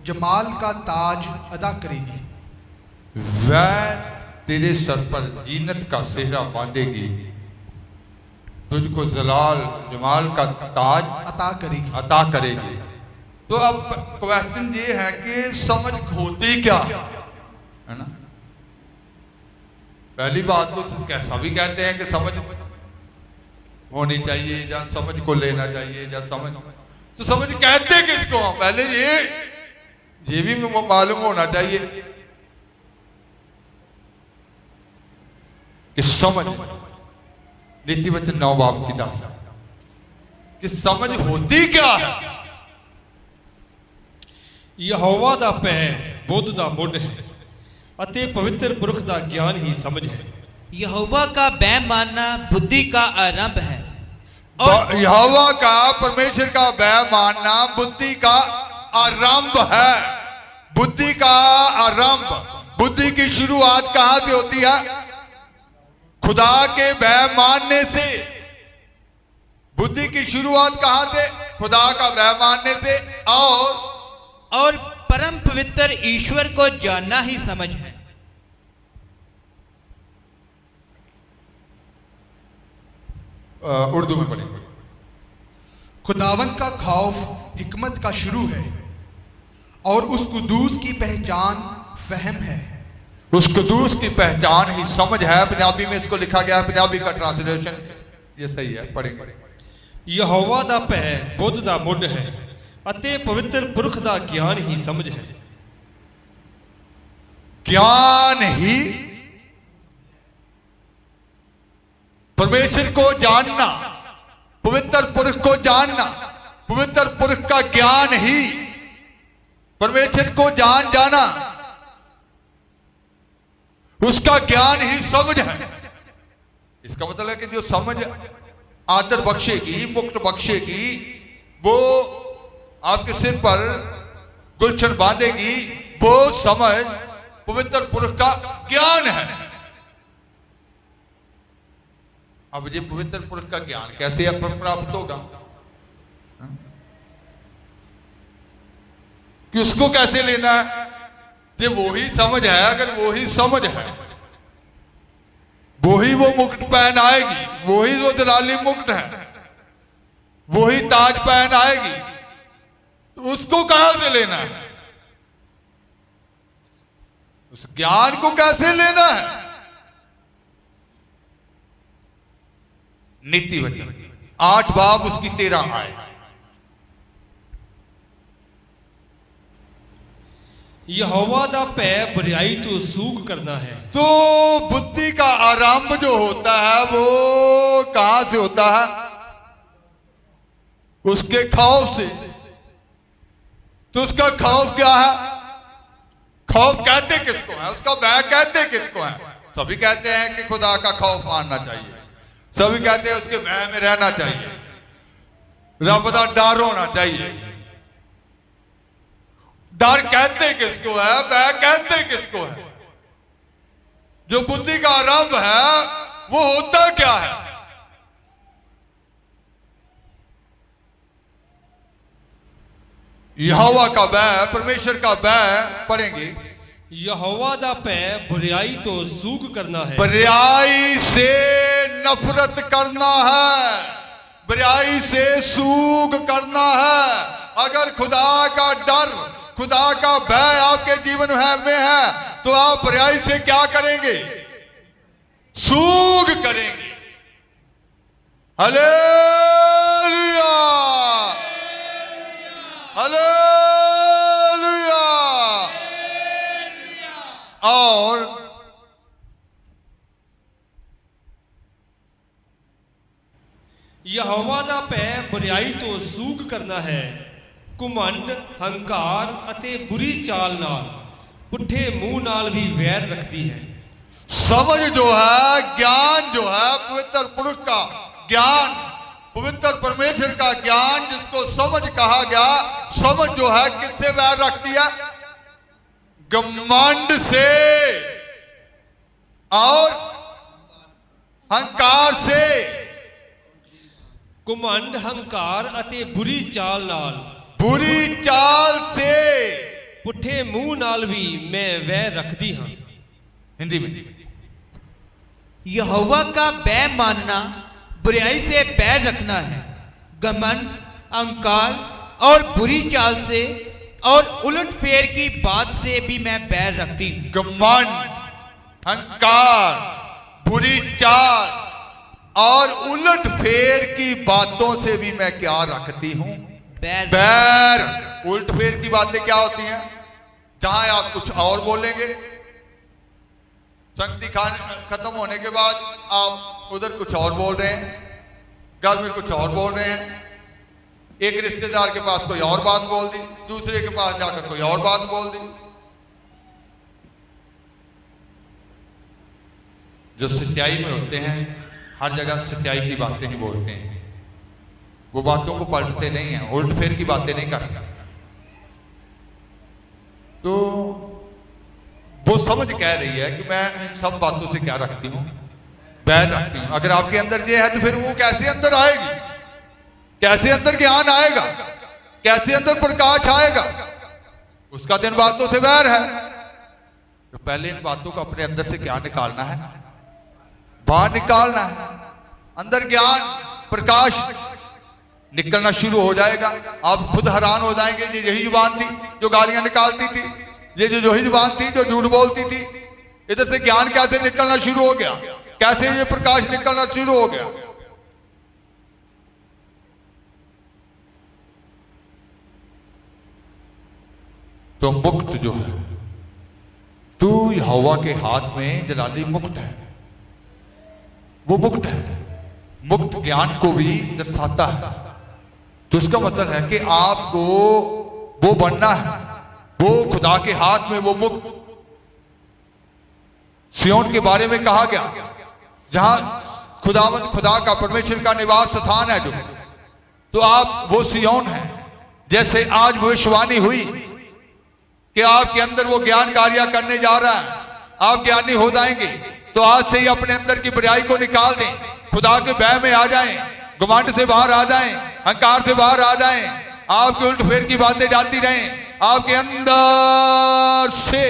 जमाल का ताज अदा करेगी। वह तेरे सर पर जीनत का सेहरा बांधेगी, तुझको जलाल जमाल का ताज अता करेगी। अता करेगी। तो अब क्वेश्चन ये है कि समझ होती क्या है ना? पहली बात तो कैसा भी कहते हैं कि समझ होनी चाहिए या समझ को लेना चाहिए या समझ, तो समझ कहते किसको? पहले ये भी मालूम होना चाहिए कि समझ नीति वचन 9 बाब की 10 कि समझ होती क्या है। ਯਹੋਵਾ ਦਾ ਭੈ ਬੁੱਧ ਦਾ ਮੁੱਢ ਹੈ ਅਤੇ ਪਵਿੱਤਰ ਪੁਰਖ ਦਾ ਗਿਆਨ ਹੀ ਸਮਝ ਹੈ। यहोवा का भय मानना बुद्धि का आरंभ है और यहोवा का, परमेश्वर का भय मानना बुद्धि का आरंभ है। बुद्धि का आरंभ, बुद्धि की शुरुआत कहां से होती है? खुदा के भय मानने से। बुद्धि की शुरुआत कहां से? खुदा का भय मानने से और परम पवित्र ईश्वर को जानना ही समझ है। उर्दू में पढ़ेंगे। खुदावन का खौफ हिकमत का शुरू है और उस कुदूस की पहचान फहम है। उस कुदूस की पहचान ही समझ है। पंजाबी में इसको लिखा गया है, पंजाबी का ट्रांसलेशन ये सही है, पढ़ेंगे। ਯਹੋਵਾ ਦਾ ਭੈ ਬੁੱਧ ਦਾ ਮੁੱਢ ਹੈ ਅਤੇ ਪਵਿੱਤਰ ਪੁਰਖ ਦਾ ਗਿਆਨ ਹੀ ਸਮਝ ਹੈ। ज्ञान ही परमेश्वर को जानना, पवित्र पुरुष को जानना, पवित्र पुरुष का ज्ञान ही परमेश्वर को जान जाना, उसका ज्ञान ही समझ है। इसका मतलब है कि जो समझ आदर बख्शेगी, मुक्त बख्शेगी, वो आपके सिर पर गुलशन बांधेगी, वो समझ पवित्र पुरुष का ज्ञान है। अब ये पवित्र पुरुष का ज्ञान कैसे आप प्राप्त होगा, कि उसको कैसे लेना है? ये वो ही समझ है। अगर वो ही समझ है, वो ही वो मुकुट पहन आएगी, वो ही वो जलाली मुकुट है, वो ही ताज पहन आएगी, तो उसको कहां से लेना है? उस ज्ञान को कैसे लेना है? नीति वचन 8 बाब उसकी 13 आए। यहोवा दा भय बुराई तो सूग करना है। तो बुद्धि का आरंभ जो होता है वो कहां से होता है? उसके खौफ से। तो उसका खौफ क्या है? खौफ कहते किसको है? उसका भय कहते किसको है? सभी कहते हैं कि खुदा का खौफ मानना चाहिए, सभी कहते हैं उसके भय में रहना चाहिए, रब का डर होना चाहिए। डर कहते किसको है? भय कहते किसको है? जो बुद्धि का आरंभ है वो होता क्या है? यहोवा का भय, परमेश्वर का भय पढ़ेंगे। यहोवा दा भय बुराई तो सूग करना है। बुराई से नफरत करना है, बुराई से सूग करना है। अगर खुदा का डर, खुदा का भय आपके जीवन में है तो आप बुराई से क्या करेंगे? सूग करेंगे। Hallelujah, hallelujah. और यहोवा दा भय बुराई तो सूग करना है। घुमंड, हंकार अते बुरी चाल नाल, पुठे मुंह नाल भी वैर रखती है। समझ जो है, ज्ञान जो है, पवित्र पुरुष का ज्ञान, पवित्र परमेश्वर का ज्ञान जिसको समझ कहा गया, समझ जो है किससे वैर रखती है? घमंड से और हंकार से। घुमंड, हंकार अते बुरी चाल नाल, बुरी चाल से, पुठे मुंह नाल भी मैं वैर रखती हां। हिंदी में यहोवा का भय मानना बुराई से बैर रखना है। घमंड, अहंकार और बुरी चाल से और उलट फेर की बात से भी मैं बैर रखती हूँ। घमंड, हंकार, बुरी चाल और उलट फेर की बातों से भी मैं क्या रखती हूं? बैर। उलट फेर की बातें क्या होती हैं? जहां आप कुछ और बोलेंगे, संगति खत्म होने के बाद आप उधर कुछ और बोल रहे हैं, घर में कुछ और बोल रहे हैं, एक रिश्तेदार के पास कोई और बात बोल दी, दूसरे के पास जाकर कोई और बात बोल दी। जो सच्चाई में होते हैं हर जगह सच्चाई की बातें ही बोलते हैं, वो बातों को पलटते नहीं हैं, उल्ट फेर की बातें नहीं करते। तो वो समझ कह रही है कि मैं इन सब बातों से क्या रखती हूं? बैर रखती हूं। अगर आपके अंदर ये है तो फिर वो कैसे अंदर आएगी? कैसे अंदर ज्ञान आएगा? कैसे अंदर प्रकाश आएगा? उसका दिन बातों से बैर है। तो पहले इन बातों को अपने अंदर से क्या निकालना है? बाहर निकालना है। अंदर ज्ञान, प्रकाश निकलना शुरू हो जाएगा। आप खुद हैरान हो जाएंगे, ये यही जुबान थी जो गालियां निकालती थी, ये जो यही जुबान थी जो झूठ बोलती थी। इधर से ज्ञान कैसे निकलना शुरू हो गया, कैसे ये प्रकाश निकलना शुरू हो गया। तो मुक्त जो है, तू यहोवा के हाथ में जलाली मुक्त है, वो मुक्त है। मुक्त ज्ञान को भी दर्शाता है। तो इसका मतलब है कि आपको वो बनना है, वो खुदा के हाथ में वो मुक्त। सियोन के बारे में कहा गया जहां खुदावंद खुदा का परमेश्वर का निवास स्थान है जो, तो आप वो सियोन है। जैसे आज भविष्यवाणी हुई कि आपके अंदर वो ज्ञान कार्य करने जा रहा है, आप ज्ञानी हो जाएंगे, तो आज से ही अपने अंदर की बुराई को निकाल दें, खुदा के भय में आ जाएं, घमंड से बाहर आ जाएं, अहंकार से बाहर आ जाएं, आपके उल्ट फेर की बातें जाती रहें, आपके अंदर से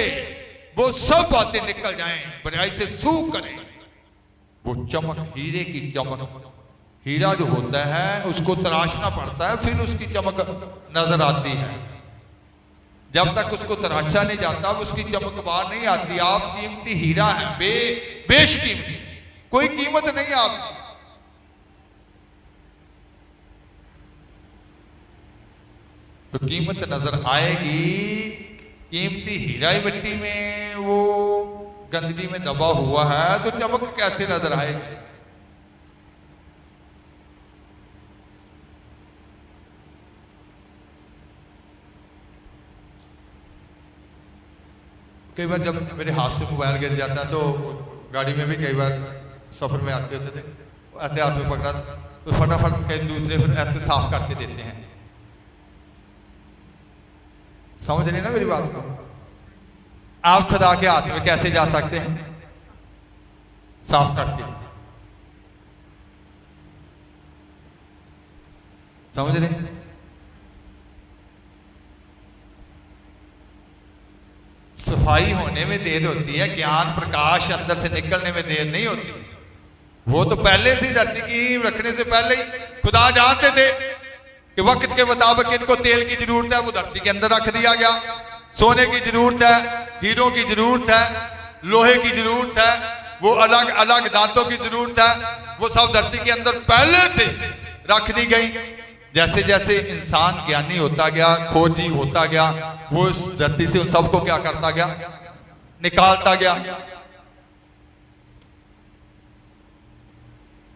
वो सब बातें निकल जाएं, बुराई से सूख करें। वो चमक, हीरे की चमक, हीरा जो होता है उसको तराशना पड़ता है, फिर उसकी चमक नजर आती है। जब तक उसको तराशा नहीं जाता उसकी चमक बाहर नहीं आती। आप कीमती हीरा है, बेशकीमती, कोई कीमत नहीं है आपकी। तो कीमत नजर आएगी। कीमती हीरा ही मिट्टी में वो गंदगी में दबा हुआ है तो चमक कैसे नजर आएगी? कई बार जब मेरे हाथ से मोबाइल गिर जाता है तो गाड़ी में भी कई बार सफर में आते होते थे, ऐसे हाथ में पकड़ा तो फटाफट कहीं दूसरे फिर ऐसे साफ करके देते हैं। समझ रहे ना मेरी बात को? आप खुदा के हाथ में कैसे जा सकते हैं? साफ करके। समझ रहे? सफाई होने में देर होती है, ज्ञान प्रकाश अंदर से निकलने में देर नहीं होती। वो तो पहले से ही धरती की रखने से पहले ही खुदा जानते थे कि वक्त के मुताबिक इनको तेल की जरूरत है, वो धरती के अंदर रख दिया गया। सोने की जरूरत है, हीरों की जरूरत है, लोहे की जरूरत है, वो अलग अलग दांतों की जरूरत है, वो सब धरती के अंदर पहले से रख दी गई। जैसे जैसे इंसान ज्ञानी होता गया, खोजी होता गया, वो इस धरती से उन सबको क्या करता गया? निकालता गया।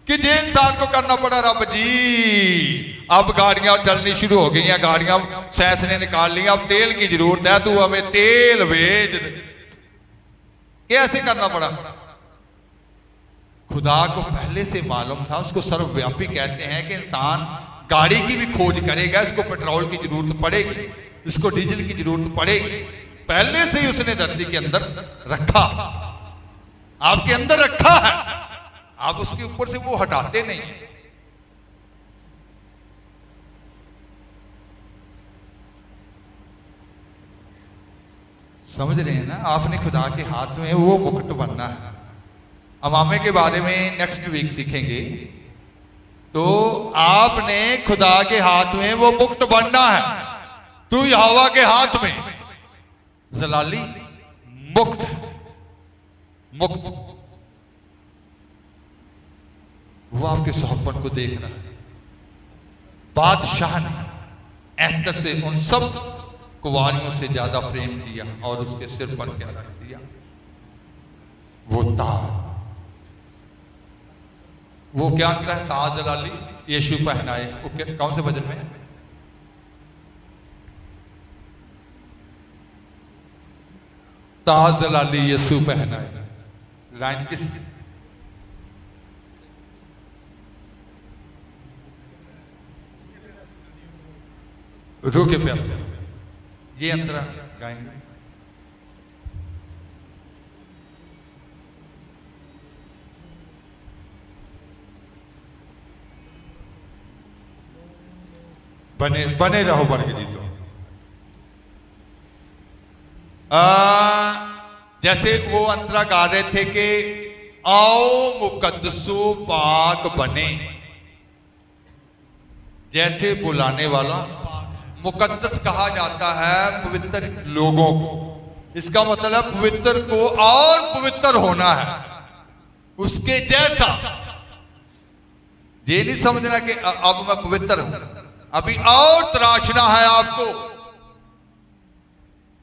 कि जे इंसान को करना पड़ा, रब जी अब गाड़ियां चलनी शुरू हो गई हैं, गाड़ियां साइंस ने निकाल ली, अब तेल की जरूरत है, तू हमें तेल भेज। कैसे करना पड़ा? खुदा को पहले से मालूम था, उसको सर्वव्यापी कहते हैं कि इंसान गाड़ी की भी खोज करेगा, इसको पेट्रोल की जरूरत पड़ेगी, इसको डीजल की जरूरत पड़ेगी। पहले से ही उसने धरती के अंदर रखा, आपके अंदर रखा है, आप उसके ऊपर से वो हटाते नहीं। समझ रहे हैं ना? आपने खुदा के हाथ में वो मुकुट बनना है। अमामे के बारे में नेक्स्ट वीक सीखेंगे। तो आपने खुदा के हाथ में वो मुकुट बनना है। तू यहोवा के हाथ में जलाली मुक्त, मुक्त, वो आपके सोहबन को देख रहा है। बादशाह ने एस्तर से उन सब कुंवारियों से ज्यादा प्रेम किया और उसके सिर पर क्या रख दिया? वो ताज। वो क्या किया है? ताज जलाली यीशु पहनाए। वो कौन से भजन में? ताज जलाली यीशु पहनाए। लाइन किस? रूखे प्यासे, ये अंतरा गाएंगे। बने बने रहो वर्ग जीतो। जैसे वो अंतरा गा रहे थे कि आओ मुकद्दसो पाक बने, जैसे बुलाने वाला मुकद्दस कहा जाता है पवित्र लोगों को। इसका मतलब पवित्र को और पवित्र होना है, उसके जैसा। ये नहीं समझना कि अब मैं पवित्र हूं, अभी और तराशना है आपको,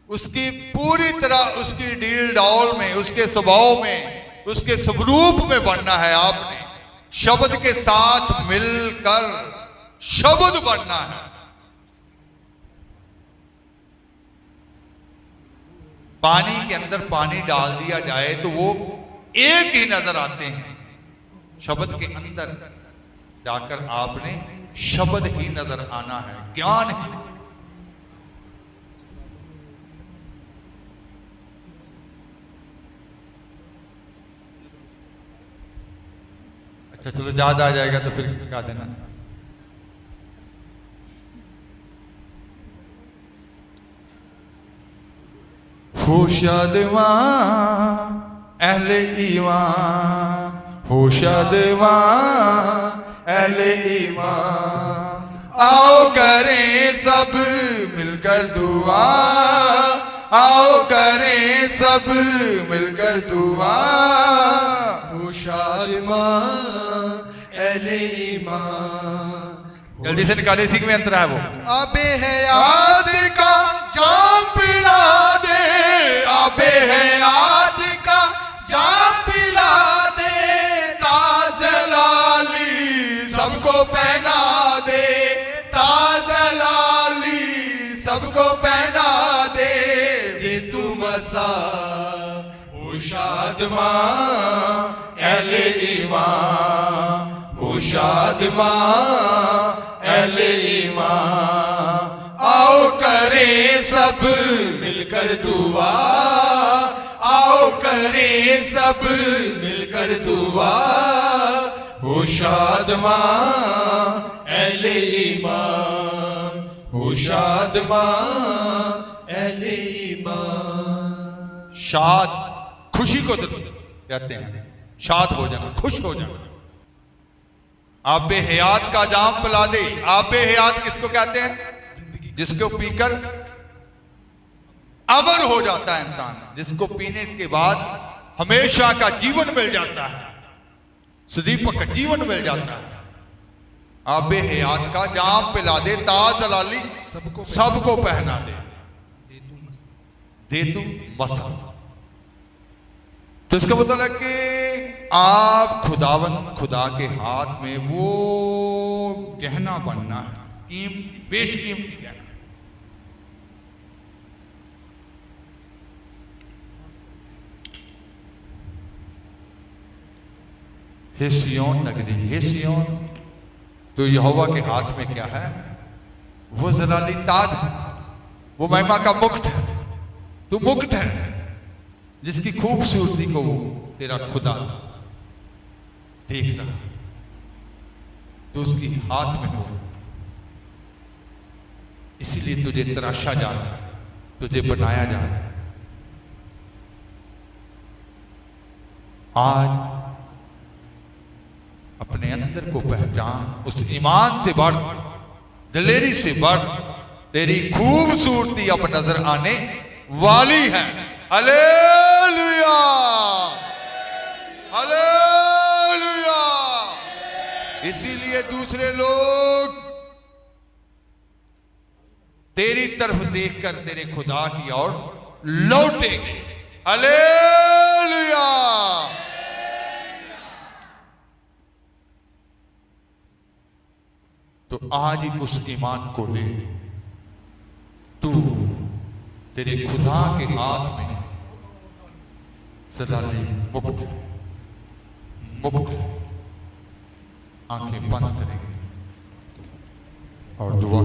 उसकी पूरी तरह उसकी डील डॉल में, उसके स्वभाव में, उसके स्वरूप में बनना है आपने। शब्द के साथ मिलकर शब्द बनना है। पानी के अंदर पानी डाल दिया जाए तो वो एक ही नजर आते हैं, शब्द के अंदर जाकर आपने शब्द ही नजर आना है, ज्ञान है। अच्छा चलो, ज्यादा आ जाएगा तो फिर क्या देना। होशादवा अहले ईमान, होशादवा अहले ईमान, आओ करें सब मिलकर दुआ, आओ करें सब मिलकर दुआ। होशादवा अहले ईमान, जल्दी से निकाले, इसी में अंतर है वो। अबे है याद का जाम पिला दे, अबे है याद का जाम पिला दे, ताजलाली सबको पहना दे, ताजलाली सबको पहना दे। दे तू मसा ओ शादमा अहले ईमान, ओ शादमा अहले ईमान, आओ करें सब मिलकर दुआ, आओ करें सब मिलकर दुआ। हो शादमा अहले ईमान, हो शादमा अहले ईमान। शाद खुशी को कहते हैं, शाद हो जाना, खुश हो जाना। आबे हयात का जाम पिला दे। आबे हयात किसको कहते हैं? जिसको पीकर अमर हो जाता है इंसान, जिसको पीने के बाद हमेशा का जीवन मिल जाता है, सुदीपक का जीवन मिल जाता है। आबे हयात का जाम पिला दे, ताज अलाली सबको पहना दे, दे तू मसा। तो इसका मतलब है कि आप खुदावन खुदा के हाथ में वो गहना बनना है, बेशकीमती गहना। हे सिय्योन नगरी, हे सिय्योन, तो यहोवा के हाथ में क्या है? वो जलाली ताज है, वो महिमा का मुकुट है। तू मुकुट है जिसकी खूबसूरती को वो तेरा खुदा देख रहा, तो उसकी हाथ में हो, इसीलिए तुझे तराशा जा रहा है, तुझे बनाया जा रहा है। आज अपने अंदर को पहचान, उस ईमान से बढ़, दिलेरी से बढ़, तेरी खूबसूरती अब नजर आने वाली है। Hallelujah, hallelujah. इसीलिए दूसरे लोग तेरी तरफ देखकर तेरे खुदा की ओर लौटेंगे। हालेलुया। तो आज ही उस ईमान को ले, तू तेरे खुदा के हाथ में सलाली मुकुट, मुकुट। आंखें बंद करेंगे और दुआ